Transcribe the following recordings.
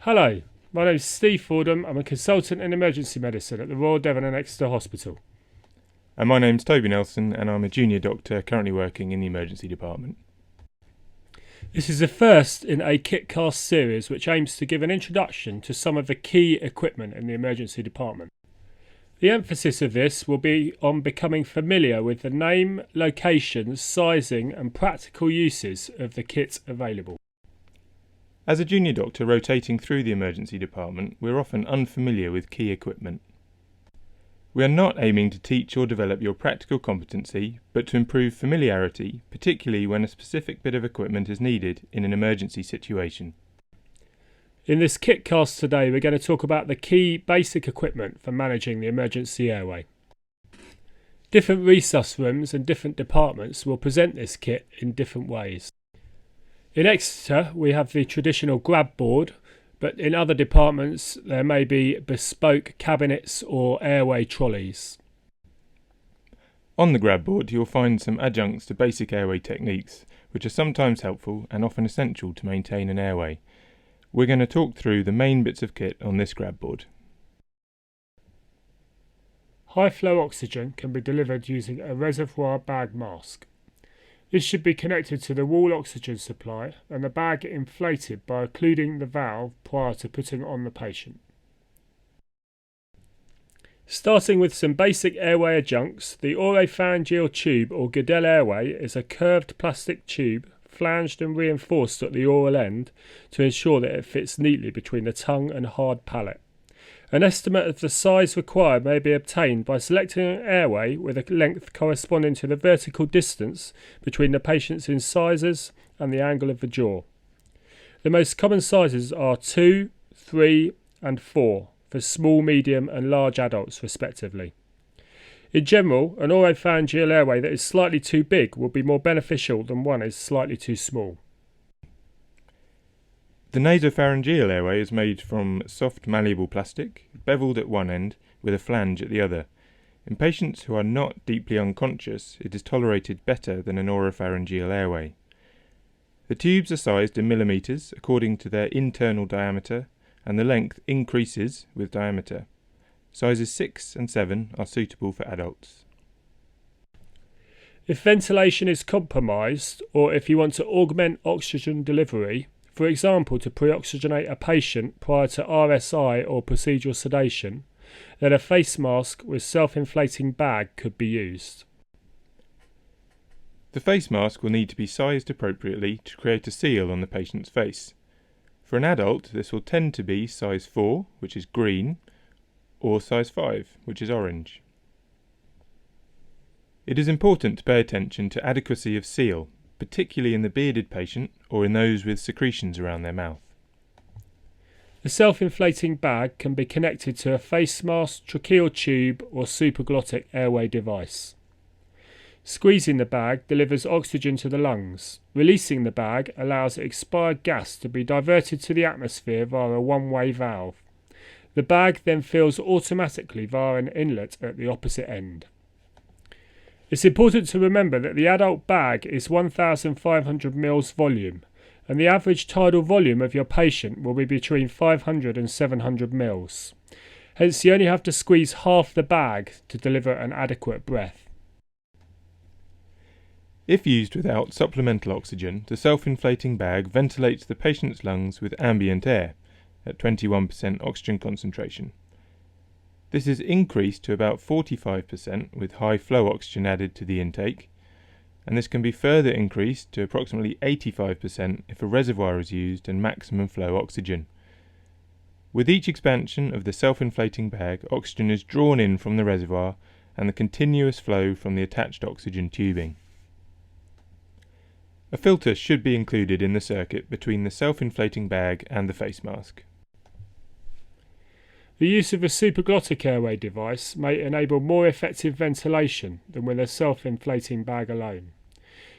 Hello, my name is Steve Fordham. I'm a consultant in emergency medicine at the Royal Devon and Exeter Hospital. And my name's Toby Nelson, and I'm a junior doctor currently working in the emergency department. This is the first in a KitCast series which aims to give an introduction to some of the key equipment in the emergency department. The emphasis of this will be on becoming familiar with the name, locations, sizing and practical uses of the kit available. As a junior doctor rotating through the emergency department, we're often unfamiliar with key equipment. We are not aiming to teach or develop your practical competency, but to improve familiarity, particularly when a specific bit of equipment is needed in an emergency situation. In this KitCast today, we're going to talk about the key basic equipment for managing the emergency airway. Different resus rooms and different departments will present this kit in different ways. In Exeter, we have the traditional grab board, but in other departments there may be bespoke cabinets or airway trolleys. On the grab board you'll find some adjuncts to basic airway techniques, which are sometimes helpful and often essential to maintain an airway. We're going to talk through the main bits of kit on this grab board. High flow oxygen can be delivered using a reservoir bag mask. This should be connected to the wall oxygen supply and the bag inflated by occluding the valve prior to putting on the patient. Starting with some basic airway adjuncts, the oropharyngeal tube or Goodell airway is a curved plastic tube flanged and reinforced at the oral end to ensure that it fits neatly between the tongue and hard palate. An estimate of the size required may be obtained by selecting an airway with a length corresponding to the vertical distance between the patient's incisors and the angle of the jaw. The most common sizes are 2, 3 and 4 for small, medium and large adults respectively. In general, an oropharyngeal airway that is slightly too big will be more beneficial than one is slightly too small. The nasopharyngeal airway is made from soft malleable plastic, beveled at one end with a flange at the other. In patients who are not deeply unconscious, it is tolerated better than an oropharyngeal airway. The tubes are sized in millimetres according to their internal diameter, and the length increases with diameter. Sizes 6 and 7 are suitable for adults. If ventilation is compromised, or if you want to augment oxygen delivery, for example to pre-oxygenate a patient prior to RSI or procedural sedation, then a face mask with self-inflating bag could be used. The face mask will need to be sized appropriately to create a seal on the patient's face. For an adult, this will tend to be size 4, which is green, or size 5, which is orange. It is important to pay attention to adequacy of seal, particularly in the bearded patient or in those with secretions around their mouth. The self-inflating bag can be connected to a face mask, tracheal tube or supraglottic airway device. Squeezing the bag delivers oxygen to the lungs. Releasing the bag allows expired gas to be diverted to the atmosphere via a one-way valve. The bag then fills automatically via an inlet at the opposite end. It's important to remember that the adult bag is 1,500 ml volume, and the average tidal volume of your patient will be between 500 and 700 ml. Hence, you only have to squeeze half the bag to deliver an adequate breath. If used without supplemental oxygen, the self-inflating bag ventilates the patient's lungs with ambient air at 21% oxygen concentration. This is increased to about 45% with high flow oxygen added to the intake, and this can be further increased to approximately 85% if a reservoir is used and maximum flow oxygen. With each expansion of the self-inflating bag, oxygen is drawn in from the reservoir and the continuous flow from the attached oxygen tubing. A filter should be included in the circuit between the self-inflating bag and the face mask. The use of a supraglottic airway device may enable more effective ventilation than with a self-inflating bag alone.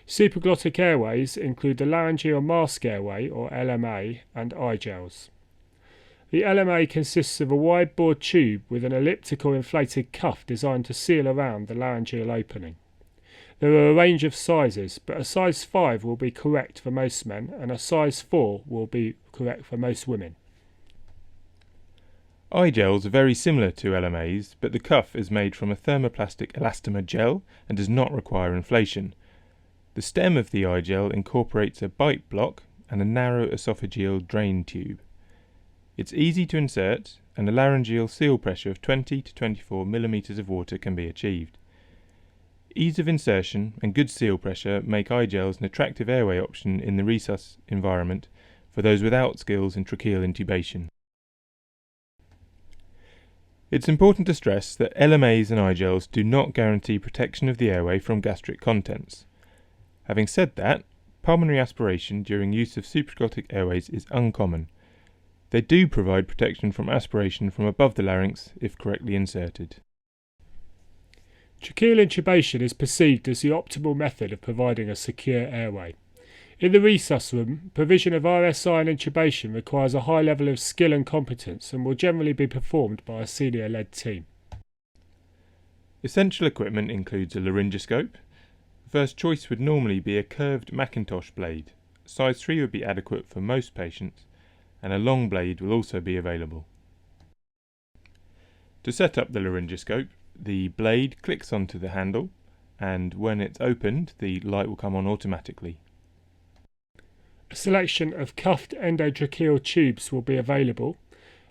Supraglottic airways include the laryngeal mask airway or LMA and eye gels. The LMA consists of a wide bore tube with an elliptical inflated cuff designed to seal around the laryngeal opening. There are a range of sizes, but a size 5 will be correct for most men and a size 4 will be correct for most women. Eye gels are very similar to LMAs, but the cuff is made from a thermoplastic elastomer gel and does not require inflation. The stem of the eye gel incorporates a bite block and a narrow esophageal drain tube. It's easy to insert, and a laryngeal seal pressure of 20 to 24 mm of water can be achieved. Ease of insertion and good seal pressure make eye gels an attractive airway option in the resus environment for those without skills in tracheal intubation. It's important to stress that LMAs and eye gels do not guarantee protection of the airway from gastric contents. Having said that, pulmonary aspiration during use of supraglottic airways is uncommon. They do provide protection from aspiration from above the larynx if correctly inserted. Tracheal intubation is perceived as the optimal method of providing a secure airway. In the resus room, provision of RSI and intubation requires a high level of skill and competence and will generally be performed by a senior-led team. Essential equipment includes a laryngoscope. First choice would normally be a curved Macintosh blade. Size 3 would be adequate for most patients, and a long blade will also be available. To set up the laryngoscope, the blade clicks onto the handle, and when it's opened, the light will come on automatically. A selection of cuffed endotracheal tubes will be available,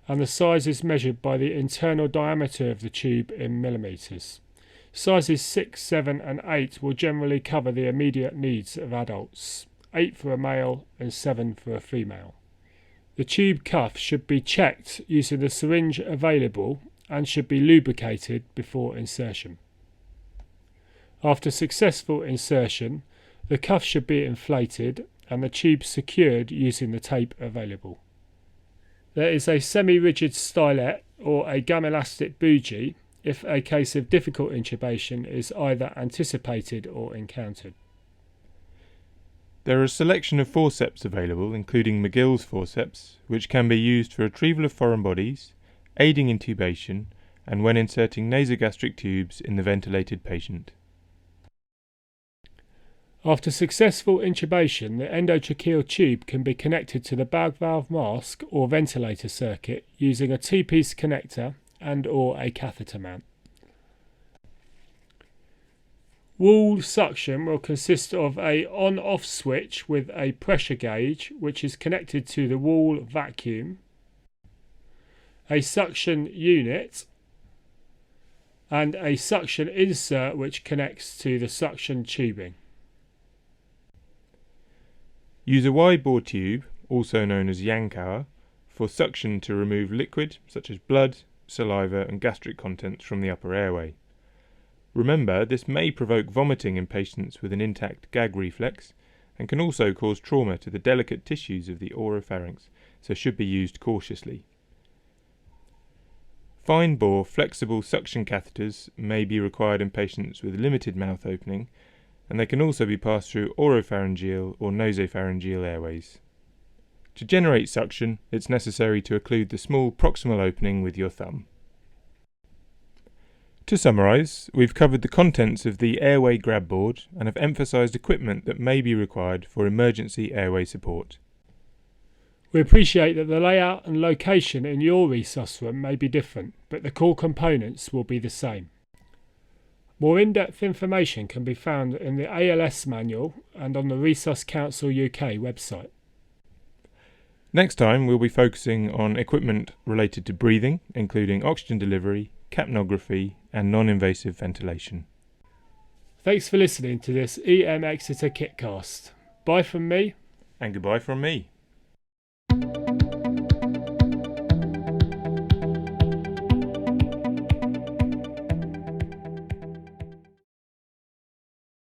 and the size is measured by the internal diameter of the tube in millimetres. Sizes 6, 7 and 8 will generally cover the immediate needs of adults, 8 for a male and 7 for a female. The tube cuff should be checked using the syringe available and should be lubricated before insertion. After successful insertion, the cuff should be inflated and the tube secured using the tape available. There is a semi-rigid stylet or a gum elastic bougie if a case of difficult intubation is either anticipated or encountered. There are a selection of forceps available, including McGill's forceps, which can be used for retrieval of foreign bodies, aiding intubation, and when inserting nasogastric tubes in the ventilated patient. After successful intubation, the endotracheal tube can be connected to the bag valve mask or ventilator circuit using a T-piece connector and or a catheter mount. Wall suction will consist of a on-off switch with a pressure gauge which is connected to the wall vacuum, a suction unit, and a suction insert which connects to the suction tubing. Use a wide bore tube, also known as Yankauer, for suction to remove liquid such as blood, saliva and gastric contents from the upper airway. Remember, this may provoke vomiting in patients with an intact gag reflex and can also cause trauma to the delicate tissues of the oropharynx, so should be used cautiously. Fine bore flexible suction catheters may be required in patients with limited mouth opening, and they can also be passed through oropharyngeal or nasopharyngeal airways. To generate suction, it's necessary to occlude the small proximal opening with your thumb. To summarise, we've covered the contents of the airway grab board and have emphasised equipment that may be required for emergency airway support. We appreciate that the layout and location in your resus room may be different, but the core components will be the same. More in-depth information can be found in the ALS manual and on the Resus Council UK website. Next time we'll be focusing on equipment related to breathing, including oxygen delivery, capnography and non-invasive ventilation. Thanks for listening to this EMExeterKitCast. Bye from me. And goodbye from me.